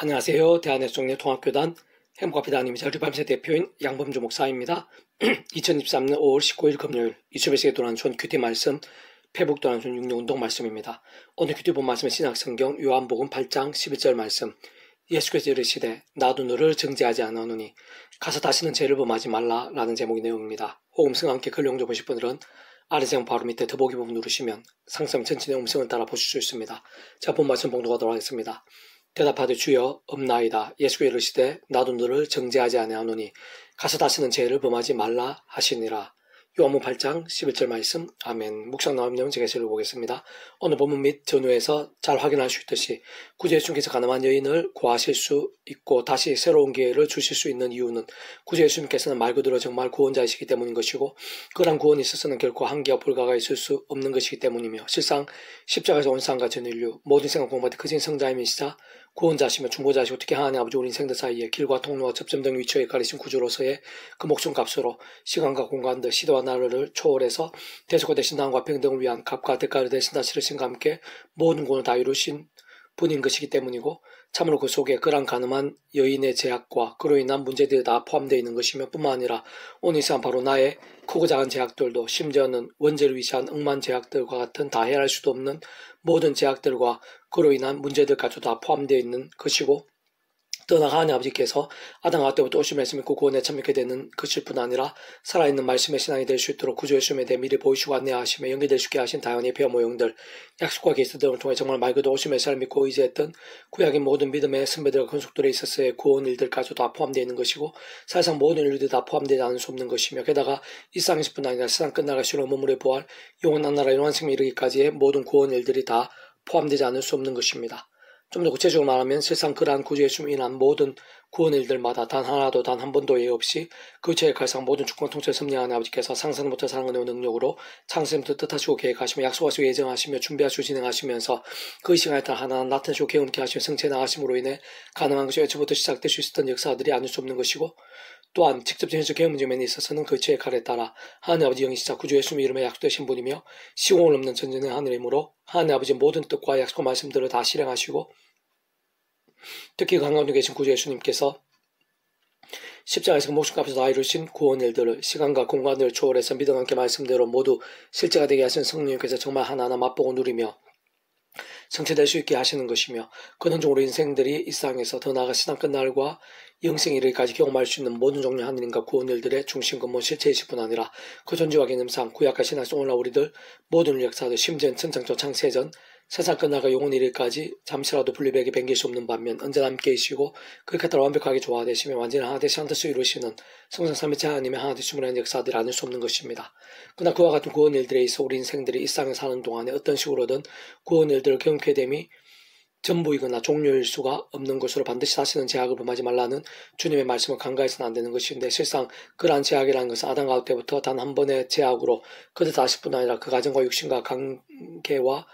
안녕하세요. 대한예수종례 통합교단 행복합니다 님이자 리밤세 대표인 양범주 목사입니다. 2023년 5월 19일 금요일 이수배식에 도난촌 큐티 말씀 페북 도난촌 6년 운동 말씀입니다. 오늘 큐티 본 말씀은 신약성경 요한복음 8장 11절 말씀. 예수께서 이르시되 나도 너를 정죄하지 않으노니 가서 다시는 죄를 범하지 말라 라는 제목의 내용입니다. 호음성과 함께 글 용접 보실 분들은 아래장 바로 밑에 더보기 부분 누르시면 상성 전체 내용 음성을 따라 보실 수 있습니다. 자, 본 말씀 봉독하도록 하겠습니다. 대답하되 주여 없나이다. 예수께서 이르시되 나도 너를 정죄하지 아니하노니 가서 다시는 죄를 범하지 말라 하시니라. 요한복음 8장 11절 말씀. 아멘. 묵상 나옴 내용 제가 읽어보겠습니다. 오늘 본문 및 전후에서 잘 확인할 수 있듯이 구주 예수님께서 가늠한 여인을 구하실 수 있고 다시 새로운 기회를 주실 수 있는 이유는 구주 예수님께서는 말 그대로 정말 구원자이시기 때문인 것이고 그러한 구원이 있어서는 결코 한계와 불가가 있을 수 없는 것이기 때문이며 실상 십자가에서 온 세상과 전 인류 모든 생각 공부하듯 크신 성자이시자 구원자시며 중보자시고 특히 하나님 아버지 우리 인생들 사이에 길과 통로와 접점 등 위치에 가리신 구주로서의 그 목숨값으로 시간과 공간들 시대와 나라를 초월해서 대속화 되신 나음과 평등을 위한 값과 대가를 대신다 치르신과 함께 모든 구원을 다 이루신 분인 것이기 때문이고 참으로 그 속에 그런 가늠한 여인의 제약과 그로 인한 문제들이 다 포함되어 있는 것이며 뿐만 아니라 오늘 이 시간 바로 나의 크고 작은 제약들도 심지어는 원죄를 위시한 억만 제약들과 같은 다 해결할 수도 없는 모든 제약들과 그로 인한 문제들까지도 다 포함되어 있는 것이고 또 하나님 아버지께서 아담과 때부터 오신 말씀을 믿고 구원에 참여하게 되는 것일 뿐 아니라 살아있는 말씀의 신앙이 될 수 있도록 구주 예수님에 대해 미리 보이시고 안내하시며 연결될 수 있게 하신 다양한 예표와 모형들 약속과 계시 등을 통해 정말 말 그대로 오신 메시아를 믿고 의지했던 구약의 모든 믿음의 선배들과 근속들에 있어서의 구원 일들까지도 다 포함되어 있는 것이고 사실상 모든 일들이 다 포함되지 않을 수 없는 것이며 게다가 이 세상에서 뿐 아니라 세상 끝나가시는 몸물의 부활 영원한 나라 영원한 생명 이르기까지의 모든 구원 일들이 다 포함되지 않을 수 없는 것입니다. 좀 더 구체적으로 말하면 세상 그러한 구주 예수님이 인한 모든 구원 일들마다 단 하나도 단 한 번도 예외 없이 그 죄의 칼상 모든 주권 통치를 섭리하는 아버지께서 상상부터 사랑의 능력으로 창세부터 뜻하시고 계획하시며 약속하시고 예정하시며 준비하시고 진행하시면서 그 시간에 따라 하나하나 나타내시고 개운케 하시며 성체 나가심으로 인해 가능한 것이 애초부터 시작될 수 있었던 역사들이 아닐 수 없는 것이고 또한 직접 현실 개혁 문제면에 있어서는 그 죄의 칼에 따라 하나님 아버지 영이시자 구주 예수님의 이름에 약속되신 분이며 시공을 넘는 전전의 하늘의 힘으로 하나님 아버지의 모든 뜻과 약속과 말씀들을 다 실행하시고 특히 강가운데 계신 구주 예수님께서 십자가에서 목숨값을 다 이루신 구원 일들을 시간과 공간을 초월해서 믿음과 함께 말씀대로 모두 실제가 되게 하신 성령님께서 정말 하나하나 맛보고 누리며 성취될 수 있게 하시는 것이며 근원적으로 인생들이 이 세상에서 더 나아가 신앙 끝날과 영생 이르기까지 경험할 수 있는 모든 종류의 하느님과 구원 일들의 중심 근본 실체이실 뿐 아니라 그 존재와 개념상 구약과 신약 오늘날 우리들 모든 역사들 심지어 천창조 창세전 세상 끝나가 영원 이르기까지 잠시라도 분리백이 뱅길 수 없는 반면 언제나 함께 계시고 그렇게 따라 완벽하게 조화되시며 완전히 하나 되시 한 뜻을 이루시는 성상 삼위체 하나님의 하나 되심을 하는 역사들이 아닐 수 없는 것입니다. 그러나 그와 같은 구원 일들에 있어 우리 인생들이 이 세상에 사는 동안에 어떤 식으로든 구원 일들을 경험하게 됨이 전부이거나 종료일 수가 없는 것으로 반드시 다시는 제약을 범하지 말라는 주님의 말씀을 간과해서는 안 되는 것인데 실상 그러한 제약이라는 것은 아담 가울 때부터 단 한 번의 제약으로 그들 다시뿐 아니라 그 가정과 육신과 관계와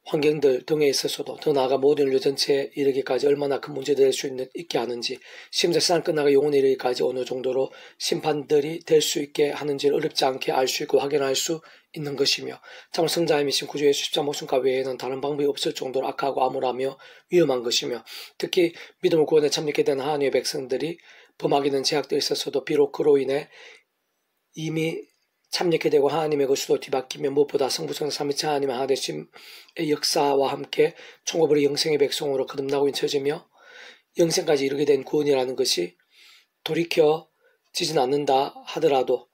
환경들 등에 있어서도 더 나아가 모든 인류 전체에 이르기까지 얼마나 큰 문제들이 될 수 있게 하는지 심지어 세상 끝나가 영원히 이르기까지 어느 정도로 심판들이 될 수 있게 하는지를 어렵지 않게 알 수 있고 확인할 수 있는 것이며 참으로 성자이신 구주 예수 십자가 목숨값 외에는 다른 방법이 없을 정도로 악하고 암울하며 위험한 것이며 특히 믿음을 구원에 참여하게 된 하나님의 백성들이 범하게 된 제약들이 있어서도 비록 그로 인해 이미 참여하게 되고 하나님의 것으로 뒤바뀌며 무엇보다 성부성 삼위체 하나님의 하나 되심의 역사와 함께 총업으로 영생의 백성으로 거듭나고 있어지며 영생까지 이르게 된 구원이라는 것이 돌이켜지진 않는다 하더라도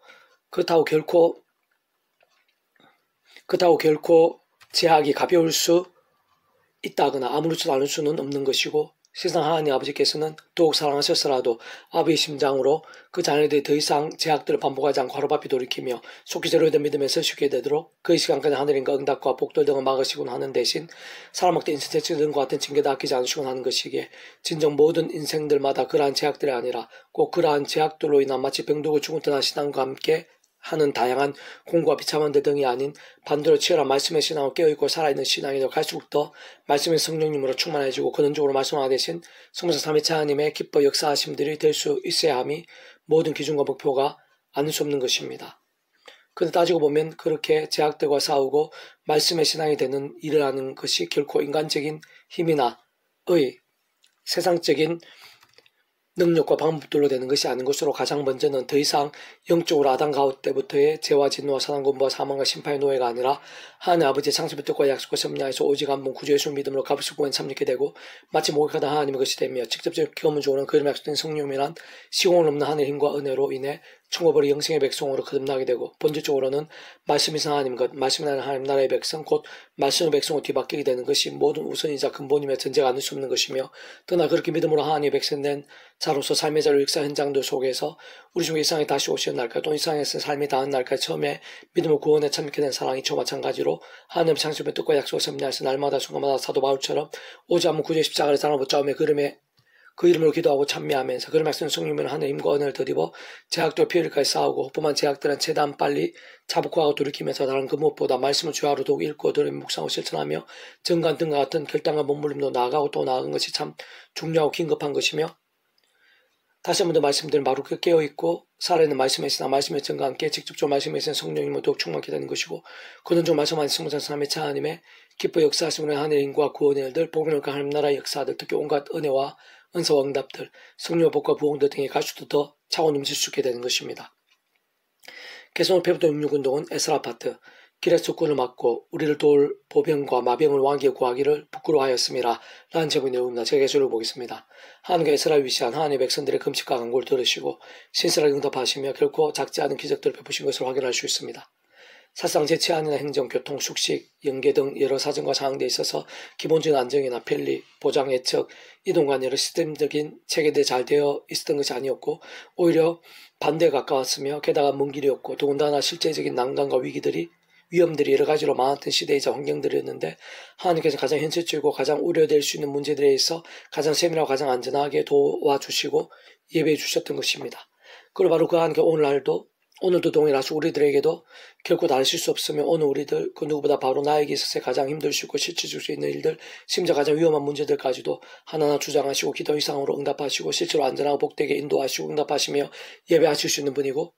그렇다고 결코 제약이 가벼울 수 있다거나 아무렇지도 않을 수는 없는 것이고 세상 하나님 아버지께서는 더욱 사랑하셨으라도 아버지의 심장으로 그 자녀들이 더 이상 제약들을 반복하지 않고 하루바삐 돌이키며 속히 제대로 된 믿음에 설 수 있게 되도록 그 시간까지 하늘인과 응답과 복들 등을 막으시곤 하는 대신 사람 먹되 인생 대치 등과 같은 징계도 아끼지 않으시곤 하는 것이기에 진정 모든 인생들마다 그러한 제약들이 아니라 꼭 그러한 제약들로 인한 마치 병들고 죽은 듯한 신앙과 함께 하는 다양한 공부와 비참한 데 등이 아닌 반대로 치열한 말씀의 신앙을 깨어있고 살아있는 신앙이 더 갈수록 더 말씀의 성령님으로 충만해지고 근원적으로 말씀화 되신 성부성 삼위체 하나님의 기뻐 역사하심들이 될 수 있어야 함이 모든 기준과 목표가 아닐 수 없는 것입니다. 그런데 따지고 보면 그렇게 제약들과 싸우고 말씀의 신앙이 되는 일을 하는 것이 결코 인간적인 힘이나 의 세상적인 능력과 방법들로 되는 것이 아닌 것으로 가장 먼저는 더 이상 영적으로 아담 가웃 때부터의 죄와 진노와 사단 공부와 사망과 심판의 노예가 아니라 하나님 아버지의 창조의 뜻과 약속과 섭리하에서 오직 한 분 구주 예수 믿음으로 값을 구원 참여게 되고 마치 목욕하다 하나님의 것이 되며 직접적 경험적으로는 그 이름에 약속된 성령이란 시공을 넘는 하늘의 힘과 은혜로 인해 천국으로 영생의 백성으로 거듭나게 되고 본질적으로는 말씀이신 하나님 것, 말씀이신 하나님 나라의 백성 곧 말씀의 백성으로 뒤바뀌게 되는 것이 모든 우선이자 근본이며 전제가 아닐 수 없는 것이며 떠나 그렇게 믿음으로 하나님의 백성된 자로서 삶의 자료 역사 현장들 속에서 우리 중에 이 세상에 다시 오시는 날까지 또 이 세상에서 삶이 닿은 날까지 처음에 믿음을 구원에 참여하게 된 사랑이 저와 마찬가지로 하나님의 창조의 뜻과 약속을 섭리하여서 날마다 순간마다 사도 바울처럼 오직 한번 구주의 십자가를 사랑을 붙잡으며 그 이름으로 기도하고 찬미하면서 그런 말씀 성령님은 하나님의 힘과 은혜를 더입어 제약도 피해를까지 싸우고 뿐만 제약들은 최대한 빨리 자복하고 돌이키면서 다른 그 무엇보다 말씀을 주하로 더욱 읽고 들으며 묵상하고 실천하며 정관 등과 같은 결단과 몸부림도 나아가고 또 나아간 것이 참 중요하고 긴급한 것이며 다시 한 번 더 말씀드린 바로 그 깨어있고 살아있는 말씀에 있으나 말씀의 정과 함께 직접적으로 말씀에 있으나 성령님은 더욱 충만케 되는 것이고 그는 좀 말씀하신 성모산 하나님의 차 하나님의 기뻐 역사하시는 하늘의 힘과 구원의 일들 복음을 그 하나님 나라의 역사들 특히 온갖 은혜와 은사와 응답들 성령의 복과 부흥들 등의 가수도 더 차고 넘칠 수 있게 되는 것입니다. 개성을 페브도 66운동은 에스라 파트 길의 속군을 막고 우리를 도울 보병과 마병을 왕기에 구하기를 부끄러워하였음이라 라는 제목의 내용입니다. 제가 개수를 보겠습니다. 하나님과 에스라를 위시한 하나님의 백성들의 금식과 간구를 들으시고 신실하게 응답하시며 결코 작지 않은 기적들을 베푸신 것을 확인할 수 있습니다. 사상 제 치안이나 행정, 교통, 숙식, 연계 등 여러 사정과 상황에 있어서 기본적인 안정이나 편리, 보장, 예측, 이동간 여러 시스템적인 체계들이 잘 되어 있었던 것이 아니었고 오히려 반대에 가까웠으며 게다가 먼 길이었고 더군다나 실제적인 난관과 위험들이 여러 가지로 많았던 시대이자 환경들이었는데 하나님께서 가장 현실적이고 가장 우려될 수 있는 문제들에 있어 가장 세밀하고 가장 안전하게 도와주시고 예배해 주셨던 것입니다. 그리고 바로 그 하나님께 오늘도 동일하시고 우리들에게도 결코 다르실 수 없으며 오늘 우리들 그 누구보다 바로 나에게 있어서 가장 힘들시고 실체 줄 수 있는 일들 심지어 가장 위험한 문제들까지도 하나하나 주장하시고 기도 이상으로 응답하시고 실제로 안전하고 복되게 인도하시고 응답하시며 예배하실 수 있는 분이고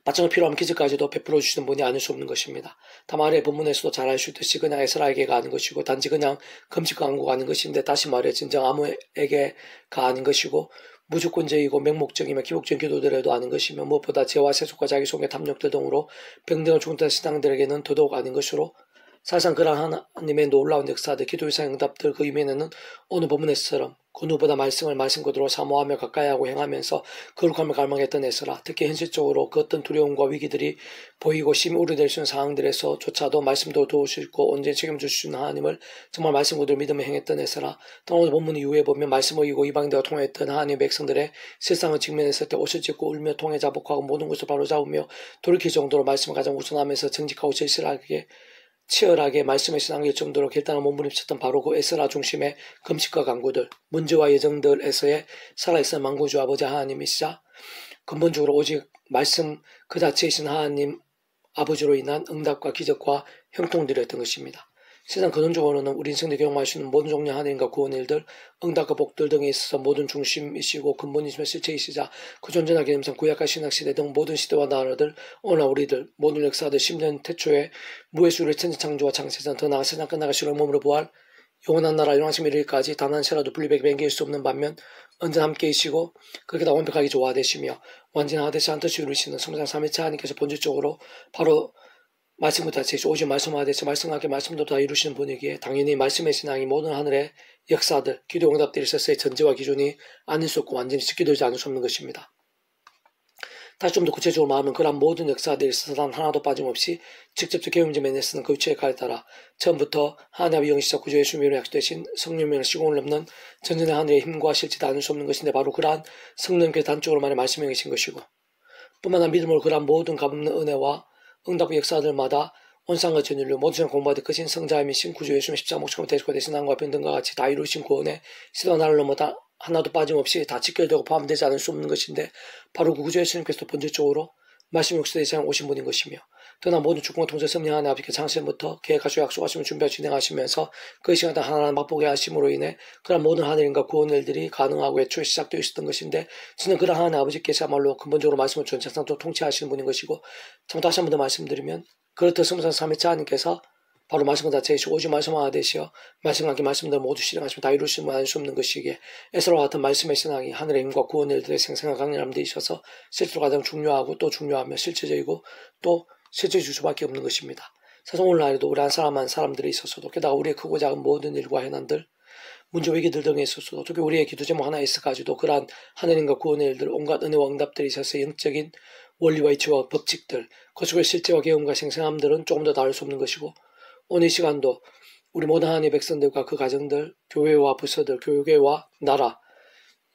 마찬가지로 필요한 기적까지도 베풀어 주시는 분이 아닐 수 없는 것입니다. 다만 아래 본문에서도 잘 알 수 있듯이 그냥 에스라에게가 아닌 것이고 단지 그냥 금식과 간구가 아닌 것인데 다시 말해 진정 아무에게가 아닌 것이고 무조건적이고 맹목적이며 기복적인 기도들에도 아닌 것이며 무엇보다 죄와 세속과 자기 속의 탐욕들 등으로 병들어 죽은 신앙들에게는 더더욱 아닌 것으로 사실상 그러한 하나님의 놀라운 역사들, 기도 이상 응답들 그 이면에는 오늘 본문에서처럼 그 누구보다 말씀을 말씀 그대로 사모하며 가까이하고 행하면서 거룩함을 갈망했던 에스라 특히 현실적으로 그 어떤 두려움과 위기들이 보이고 심히 우려될 수 있는 상황들에서조차도 말씀도 도우시고 언제 책임질 수 있는 하나님을 정말 말씀 그대로 믿으며 행했던 에스라 또 오늘 본문 이후에 보면 말씀을 이고 이방인들과 통했던 하나님의 백성들의 실상을 직면했을 때 옷을 찢고 울며 통해 자복하고 모든 것을 바로잡으며 돌이킬 정도로 말씀을 가장 우선하면서 정직하고 치열하게 말씀의 신앙일 정도로 결단을 몸부림쳤던 바로 그 에스라 중심의 금식과 간구들, 문제와 예정들에서의 살아있는 만구주 아버지 하나님이시자 근본적으로 오직 말씀 그 자체이신 하나님 아버지로 인한 응답과 기적과 형통들이었던 것입니다. 세상 근원적으로는 우리 인생에 경험할 수 있는 모든 종류의 하나님과 구원의 일들, 응답과 복들 등에 있어서 모든 중심이시고 근본이시며 실체이시자 그 존재나 개념상 구약과 신학시대 등 모든 시대와 나라들, 오늘 우리들, 모든 역사들 10년 태초에 무해수를 천지창조와 창세전 더 나아 세상 끝나가 실로 몸으로 부활 영원한 나라 영원하심 이르기까지 단 한 채라도 분리백이 맹길 수 없는 반면 언제나 함께이시고 그렇게 다 완벽하게 조화되시며 완전하되시 한뜻이 이루시는 성상 삼위체 하나님께서 본질적으로 바로 말씀부터 자체 오직 말씀하듯이 말씀하게 말씀도 다 이루시는 분이기에 당연히 말씀의 신앙이 모든 하늘의 역사들, 기도 응답들이 있어서의 전제와 기준이 아닐 수 없고 완전히 지켜들지 않을 수 없는 것입니다. 다시 좀 더 구체적으로 말하면 그러한 모든 역사들이 있어서 단 하나도 빠짐없이 직접적 경험적 면에서는 그 위치에 가에 따라 처음부터 하나님의 영시자 구주 예수 믿음으로 약속되신 성령님의 시공을 넘는 전전의 하늘의 힘과 실체도 아닐 수 없는 것인데 바로 그러한 성령님께서 단적으로만의 말씀이 계신 것이고 뿐만 아니라 믿음으로 그러한 모든 값없는 은혜와 응답의 역사들마다 온상과 전율로 모든 전 공부하듯 크신 성자이신 구주 예수님의 십자가 목숨을 대속과 대신 남과 병등과 같이 다 이루신 구원에 시대와 나를 넘어 다 하나도 빠짐없이 다 직결되고 포함되지 않을 수 없는 것인데 바로 그 구주 예수님께서 본질적으로 말씀 역사에 세상 오신 분인 것이며 또한 모든 주권과 통제 성령 하나님 아버지께 창세부터 계획하시고 약속하시며 준비하고 진행하시면서 그 시간에 하나하나 맛보게 하심으로 인해 그런 모든 하늘인과 구원 일들이 가능하고 애초에 시작되어 있었던 것인데 저는 그런 하나님 아버지께서야말로 근본적으로 말씀을 전체상도 통치하시는 분인 것이고 참 다시 한 번 더 말씀드리면 그렇듯 성삼 삼위체 하나님께서 바로 말씀 자체이시고 오직 말씀하나 되시어 말씀하기 말씀들 모두 실행하시면 다 이루시면 알 수 없는 것이기에 에스라와 같은 말씀의 신앙이 하늘의 힘과 구원의 일들의 생생한 강렬함 되 있어서 실제로 가장 중요하고 또 중요하며 실체적이고 또 실제줄 수밖에 없는 것입니다. 사실 오늘날에도 우리 한 사람 한 사람들이 있어서도 게다가 우리의 크고 작은 모든 일과 해난들 문제 위기들 등에 있어서도 특히 우리의 기도 제목 하나에 있어가지고 그러한 하나님과 구원의 일들 온갖 은혜와 응답들이 있어서 영적인 원리와 이치와 법칙들 그것의 실제와 경험과 생생함들은 조금 더 다를 수 없는 것이고 오늘 이 시간도 우리 모든 하나님의 백성들과 그 가정들 교회와 부서들 교회와 나라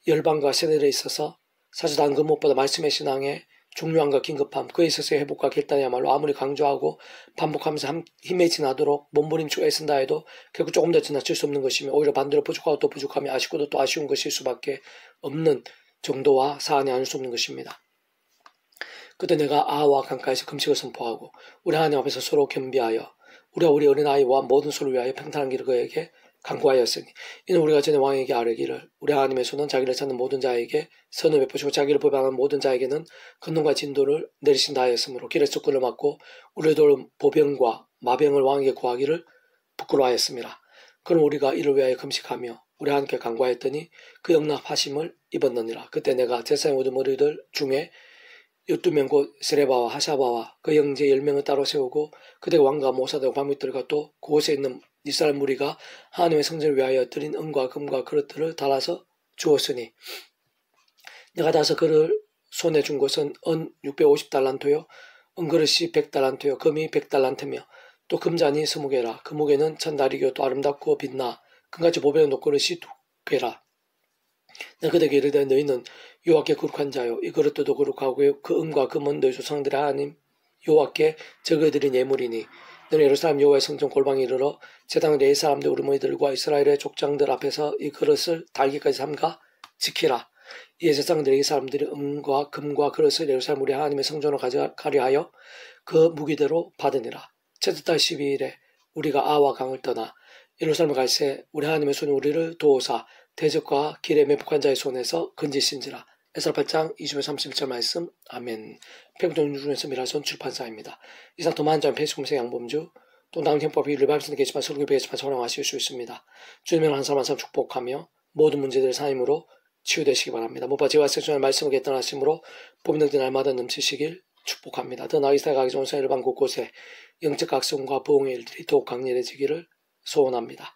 열방과 세대에 있어서 사실 다른 그 무엇보다 말씀의 신앙에 중요함과 긴급함 그에 있어서의 회복과 결단이야말로 아무리 강조하고 반복하면서 힘에 지나도록 몸부림치고 애쓴다 해도 결국 조금 더 지나칠 수 없는 것이며 오히려 반대로 부족하고 또 부족함이 아쉽고도 또 아쉬운 것일 수밖에 없는 정도와 사안이 아닐 수 없는 것입니다. 그때 내가 아와 강가에서 금식을 선포하고 우리 하나님 앞에서 서로 겸비하여 우리가 우리 어린아이와 모든 소를 위하여 평탄한 길을 그에게 강구하였으니 이는 우리가 전에 왕에게 아뢰기를 우리 하나님의 손은 자기를 찾는 모든 자에게 선을 베푸시고 자기를 보병하는 모든 자에게는 근동과 진도를 내리신다 하였으므로 길에서 꿀을 맞고 우리들 보병과 마병을 왕에게 구하기를 부끄러워하였습니다. 그럼 우리가 이를 위하여 금식하며 우리 하나님께 강구하였더니 그 영납하심을 입었느니라. 그때 내가 제사의 모든 머리들 중에 12명 곧 세레바와 하샤바와 그 형제 10명을 따로 세우고 그대 왕과 모사들과 관민들과 또 그곳에 있는 이스라엘 무리가 하나님의 성전을 위하여 드린 은과 금과 그릇들을 달아서 주었으니 내가 다서 그를 손에 준 것은 은 650달란트요 은그릇이 100달란트요 금이 100달란트며 또 금잔이 20개라 그 무게는 1000다리교 또 아름답고 빛나 금같이 보배의 녹그릇이 2개라 내가 그대에게 이르되 너희는 여호와께 거룩한 자요 이 그릇도 거룩하고 그 은과 금은 너희 조상들의 하나님 여호와께 저그들인 예물이니 너는 예루살렘 여호와의 성전 골방에 이르러 제당의 네 사람들 우르머니들과 이스라엘의 족장들 앞에서 이 그릇을 달기까지 삼가 지키라. 이에 제사장들이 이 사람들이 은과 금과 그릇을 예루살렘 우리 하나님의 성전으로 가져가려 하여 그 무기대로 받으니라. 첫째 달 12일에 우리가 아와 강을 떠나 예루살렘을 갈새 우리 하나님의 손이 우리를 도우사 대적과 길에 매복한 자의 손에서 건지신지라. 에스라 8장 20에서 31절 말씀. 아멘. 평동 중에서 미라손 출판사입니다. 이상 더 많은 점 페이스공생 양범주 또 다음憲법이 일반인들은 계시만 설교배겠지만 전화하실 수 있습니다. 주님을 한 사람 한 사람 축복하며 모든 문제들 사임으로 치유되시기 바랍니다. 무엇보다 제와 seksual 말씀을 개던하심으로 봄 등등 날마다 넘치시길 축복합니다. 더 나아가 가기 좋은 일반 곳곳에 영적 각성과 부흥의 일들이 더욱 강렬해지기를 소원합니다.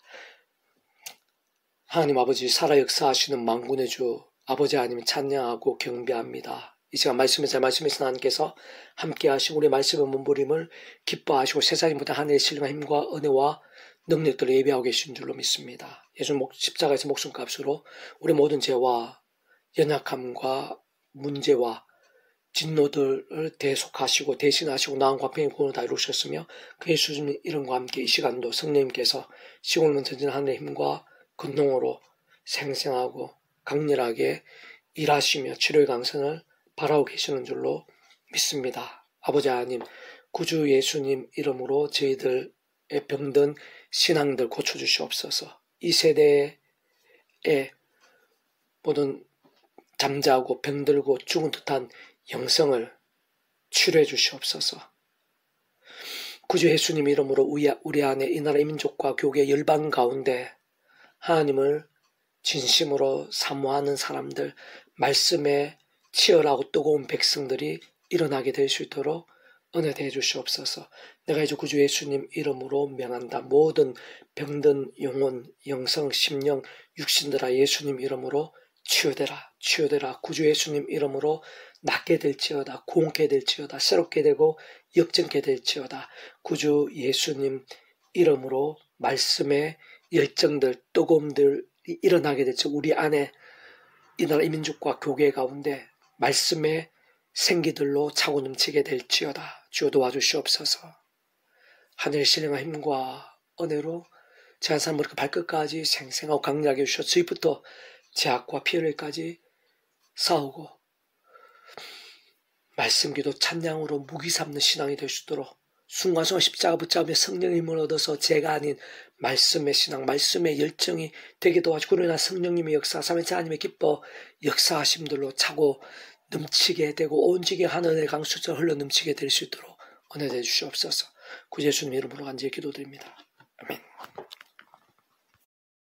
하나님 아버지 살아 역사하시는 만군의 주 아버지 하나님 찬양하고 경배합니다. 이 시간 말씀에서 말씀에서 하나님께서 함께 하시고 우리 말씀의 몸부림을 기뻐하시고 세상이 보다 하늘의 신령한 힘과 은혜와 능력들을 예비하고 계신 줄로 믿습니다. 예수 십자가에서 목숨값으로 우리 모든 죄와 연약함과 문제와 진노들을 대속하시고 대신하시고 나은 과평의 구원을 다 이루셨으며 그 예수님 이름과 함께 이 시간도 성령님께서 시골문 전진 하늘의 힘과 근동으로 생생하고 강렬하게 일하시며 치료의 강선을 바라고 계시는 줄로 믿습니다. 아버지 하나님 구주 예수님 이름으로 저희들의 병든 신앙들 고쳐주시옵소서. 이 세대의 모든 잠자고 병들고 죽은 듯한 영성을 치료해 주시옵소서. 구주 예수님 이름으로 우리 안에 이 나라 민족과 교계 열방 가운데 하나님을 진심으로 사모하는 사람들, 말씀에 치열하고 뜨거운 백성들이 일어나게 될 수 있도록 은혜 대해 주시옵소서. 내가 이제 구주 예수님 이름으로 명한다. 모든 병든 영혼, 영성, 심령, 육신들아 예수님 이름으로 치유되라. 치유되라. 구주 예수님 이름으로 낫게 될지어다. 고운게 될지어다. 새롭게 되고 역전케 될지어다. 구주 예수님 이름으로 말씀의 열정들, 뜨거움들 일어나게 될지 우리 안에 이 나라 이민족과 교계 가운데 말씀의 생기들로 차고 넘치게 될지어다. 주여 도와주시옵소서. 하늘의 신령한 힘과 은혜로 제 한 사람 머리부터 발끝까지 생생하고 강렬하게 해주셔서 저희부터 제약과 피해를까지 싸우고 말씀기도 찬양으로 무기 삼는 신앙이 될 수 있도록 순간순간 십자가 붙잡으며 성령의 힘을 얻어서 제가 아닌 말씀의 신앙, 말씀의 열정이 되게 도와주고 그러나 성령님의 역사, 삼위일체 하나님의 기뻐 역사하심들로 차고 넘치게 되고 온지게 하늘의 강수처럼 흘러 넘치게 될 수 있도록 은혜 내 주시옵소서. 구주 예수님 이름으로 간절히 기도드립니다. 아멘.